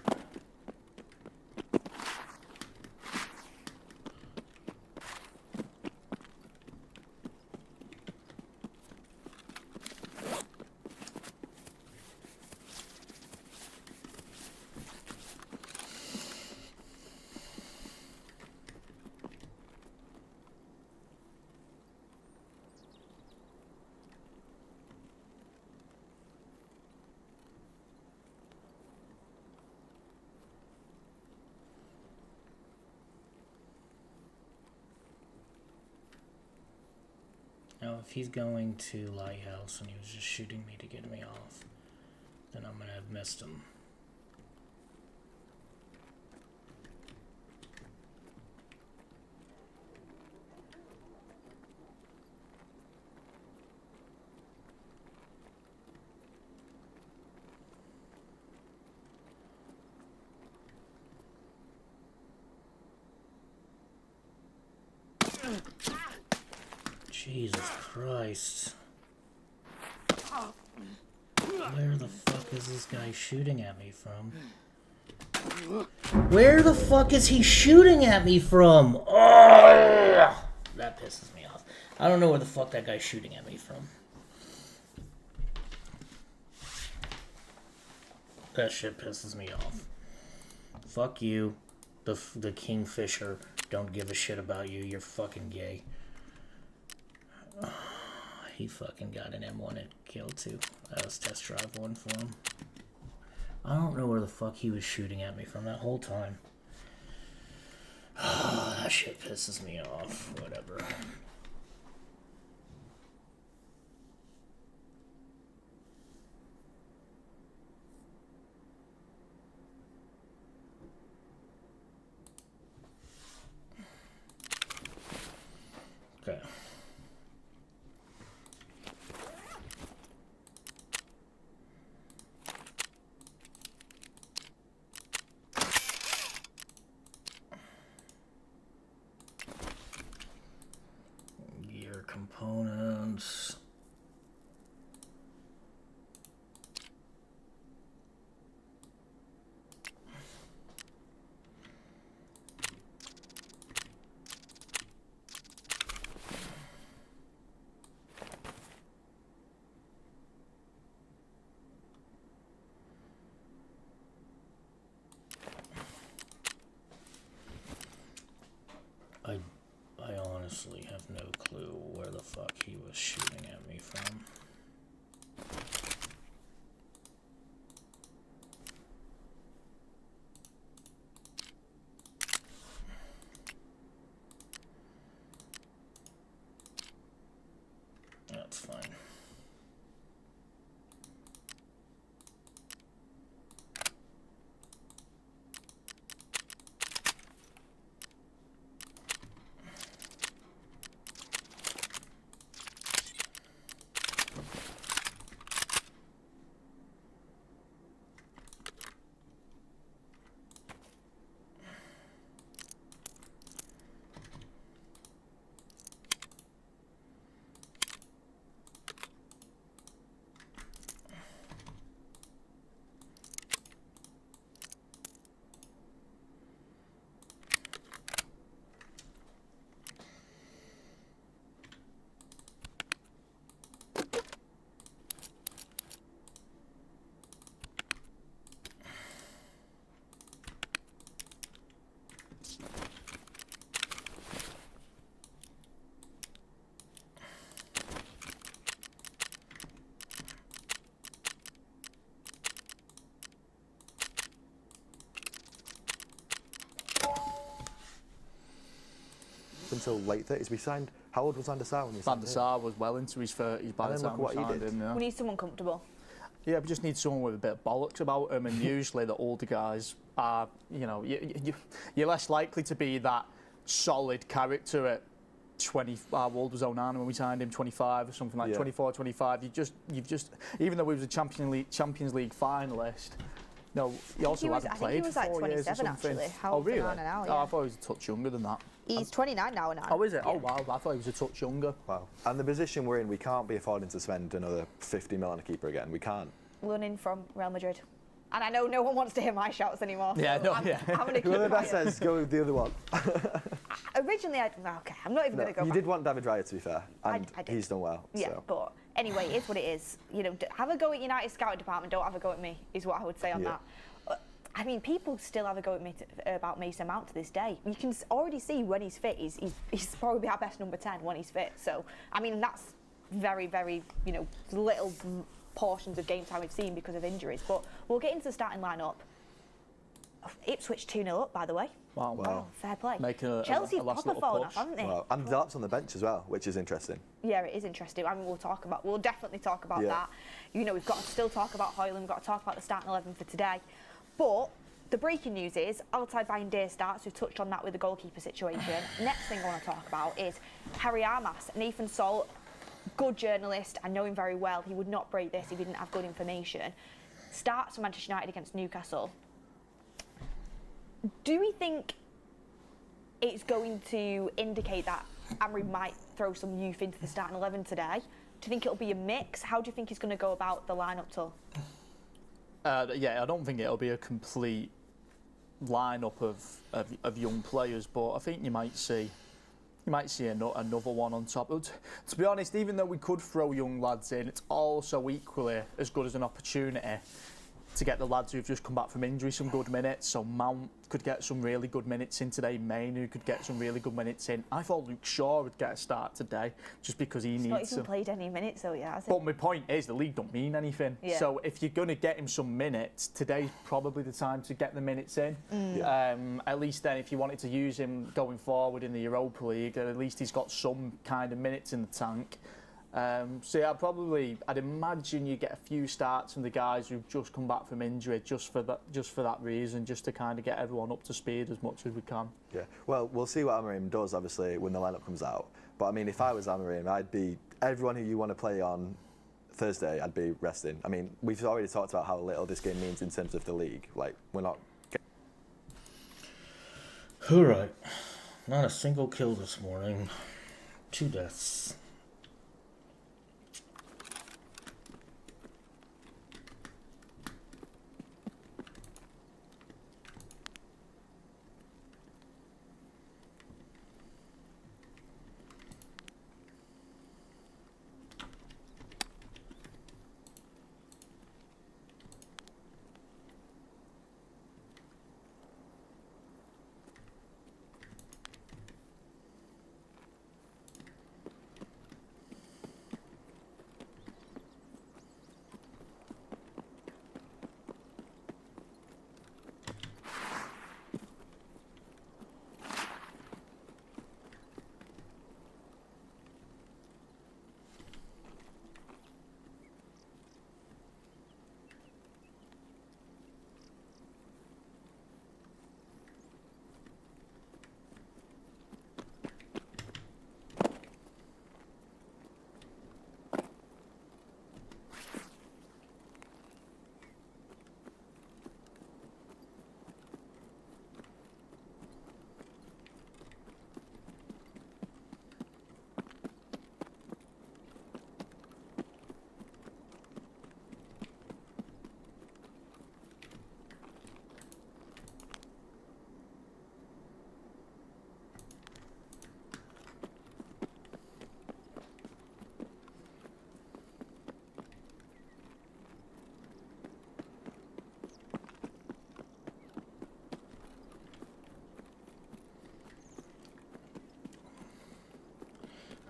Speaker 1: Now, if he's going to Lighthouse and he was just shooting me to get me off, then I'm gonna have missed him. Jesus Christ. Where the fuck is this guy shooting at me from? Where the fuck is he shooting at me from? Oh, that pisses me off. I don't know where the fuck that guy's shooting at me from. That shit pisses me off. Fuck you, the Kingfisher. Don't give a shit about you. You're fucking gay. He fucking got an M1 at kill too. I was test drive one for him. I don't know where the fuck he was shooting at me from that whole time. That shit pisses me off. Whatever. Okay. Gear components. I honestly have no clue where the fuck he was shooting at me from. That's fine.
Speaker 8: Until late 30s. We signed. How old was Van der Sar when you signed?
Speaker 9: Van der Sar was well into his 30s by the time we signed him. Yeah.
Speaker 5: We need someone comfortable.
Speaker 9: Yeah, we just need someone with a bit of bollocks about him, and usually the older guys are, you know, you're less likely to be that solid character at 20. How old was Onana when we signed him? 25 or something like 24, 25. You've just, even though he was a Champions League finalist, No, he also
Speaker 10: was-
Speaker 9: hasn't
Speaker 10: I think he
Speaker 9: played
Speaker 10: was
Speaker 9: for
Speaker 10: like
Speaker 9: 4 years or
Speaker 10: 27
Speaker 9: something.
Speaker 10: actually. How
Speaker 9: Oh,
Speaker 10: old's
Speaker 9: really?
Speaker 10: Onana now?
Speaker 9: Oh, I
Speaker 10: Yeah.
Speaker 9: thought he was a touch younger than that.
Speaker 10: He's 29 now.
Speaker 9: Oh, is it? Oh,
Speaker 10: Yeah.
Speaker 9: wow. I thought he was a touch younger.
Speaker 8: Wow. And the position we're in, we can't be affording to spend another 50 mil on a keeper again. We can't.
Speaker 10: Loaning from Real Madrid. And I know no one wants to hear my shouts anymore. So
Speaker 9: Yeah, no,
Speaker 10: I'm
Speaker 9: yeah.
Speaker 10: gonna keep
Speaker 8: Whoever
Speaker 10: quiet.
Speaker 8: says go with the other one.
Speaker 10: Originally, okay, I'm not even
Speaker 8: No,
Speaker 10: going to go
Speaker 8: you
Speaker 10: back.
Speaker 8: did want David Raya, to be fair, and
Speaker 10: I did.
Speaker 8: he's done well.
Speaker 10: Yeah,
Speaker 8: So.
Speaker 10: but anyway, it's what it is. You know, have a go at United scouting department. Don't have a go at me. Is what I would say on
Speaker 8: Yeah.
Speaker 10: that. I mean, people still have a go at me about Mason Mount to this day. You can already see when he's fit. He's probably our best number 10 when he's fit. So I mean, that's very, very little portions of game time we've seen because of injuries. But we'll get into the starting lineup. Ipswich 2-0 up, by the way.
Speaker 9: Wow.
Speaker 10: Oh, fair play.
Speaker 9: Making a
Speaker 10: Chelsea's
Speaker 9: last
Speaker 10: proper
Speaker 9: little
Speaker 10: fallen
Speaker 9: push.
Speaker 10: off, haven't they?
Speaker 8: Well, and Delap's on the bench as well, which is interesting.
Speaker 10: Yeah, it is interesting. I mean, we'll definitely talk about
Speaker 8: Yeah.
Speaker 10: that. We've got to still talk about Hoyland, we've got to talk about the starting 11 for today. But the breaking news is Altay Bayındır starts. We've touched on that with the goalkeeper situation. Next thing I want to talk about is Harry Armas. Nathan Salt, good journalist. I know him very well. He would not break this if he didn't have good information. Starts for Manchester United against Newcastle. Do we think it's going to indicate that Amory might throw some youth into the starting 11 today? Do you think it'll be a mix? How do you think he's going to go about the lineup, Tull?
Speaker 9: Yeah, I don't think it'll be a complete lineup of young players, but I think you might see another one on top. But to be honest, even though we could throw young lads in, it's also equally as good as an opportunity to get the lads who've just come back from injury some good minutes. So Mount could get some really good minutes in today. Mainu could get some really good minutes in. I thought Luke Shaw would get a start today just because he
Speaker 10: He's
Speaker 9: needs
Speaker 10: not even
Speaker 9: some.
Speaker 10: played any minutes, so yeah.
Speaker 9: But my point is, the league don't mean anything.
Speaker 10: Yeah.
Speaker 9: So if you're going to get him some minutes, today's probably the time to get the minutes in. At least then, if you wanted to use him going forward in the Europa League, at least he's got some kind of minutes in the tank. So yeah, I'd imagine you get a few starts from the guys who've just come back from injury, just for that reason, just to kind of get everyone up to speed as much as we can.
Speaker 8: Yeah. Well, we'll see what Amorim does, obviously, when the lineup comes out. But I mean, if I was Amorim, I'd be everyone who you want to play on Thursday, I'd be resting. I mean, we've already talked about how little this game means in terms of the league. Like, we're not.
Speaker 1: All right. Not a single kill this morning. 2 deaths.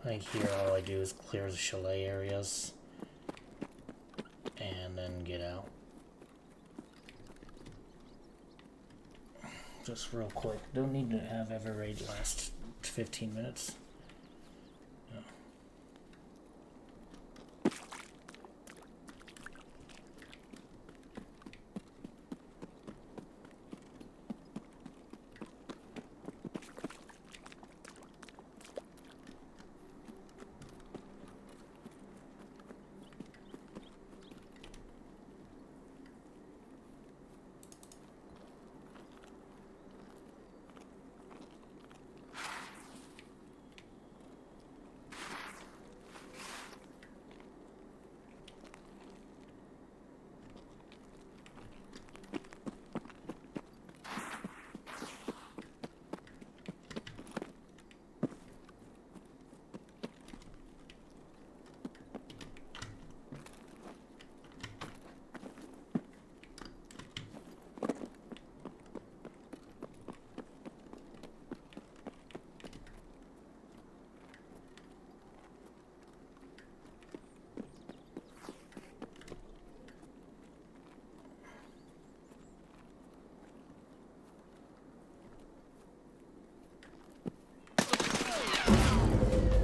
Speaker 1: I hear all I do is clear the chalet areas and then get out. Just real quick. Don't need to have every raid last 15 minutes. No.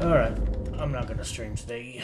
Speaker 1: Alright, I'm not gonna stream today.